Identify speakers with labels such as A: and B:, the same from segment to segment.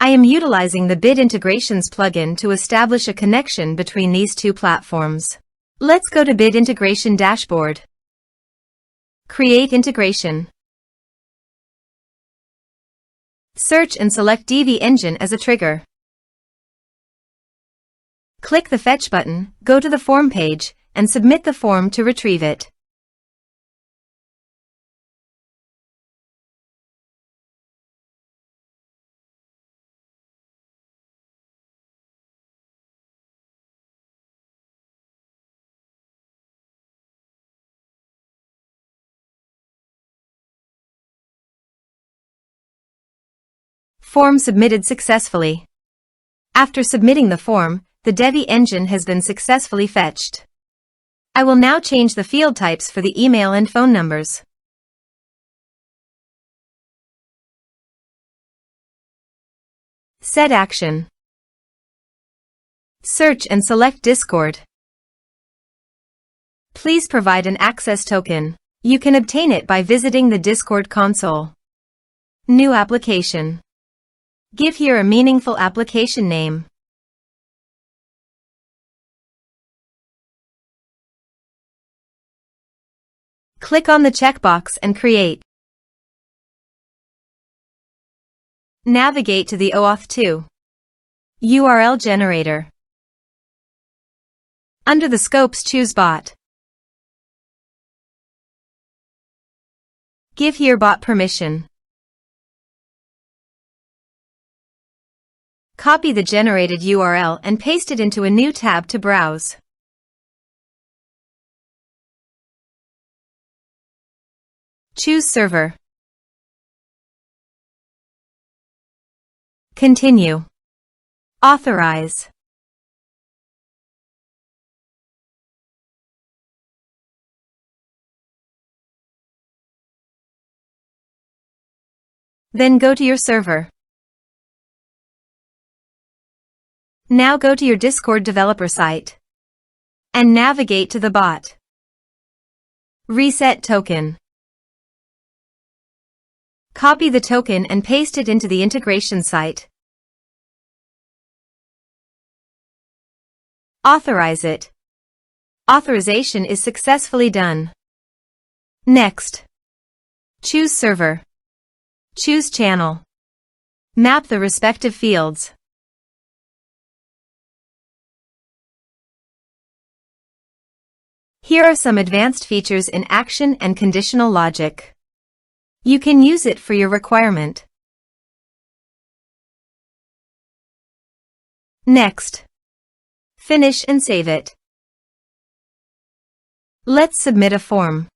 A: I am utilizing the Bid Integrations plugin to establish a connection between these two platforms. Let's go to Bid Integration Dashboard. Create integration. Search and select Divi engine as a trigger. Click the Fetch button, go to the form page, and submit the form to retrieve it. Form submitted successfully. After submitting the form, the Divi engine has been successfully fetched. I will now change the field types for the email and phone numbers. Set action. Search and select Discord. Please provide an access token. You can obtain it by visiting the Discord console. New application. Give here a meaningful application name. Click on the checkbox and create. Navigate to the OAuth 2 URL generator. Under the scopes, choose Bot. Give here bot permission. Copy the generated URL and paste it into a new tab to browse. Choose server. Continue. Authorize. Then go to your server. Now go to your Discord developer site and navigate to the bot. Reset token. Copy the token and paste it into the integration site. Authorize it. Authorization is successfully done. Next, choose server. Choose channel. Map the respective fields. Here are some advanced features in action and conditional logic. You can use it for your requirement. Next, finish and save it. Let's submit a form.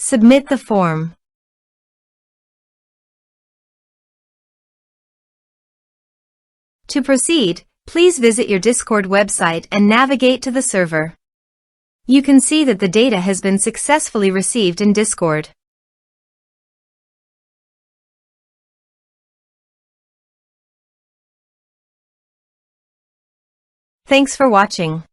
A: Submit the form. To proceed, please visit your Discord website and navigate to the server. You can see that the data has been successfully received in Discord. Thanks for watching.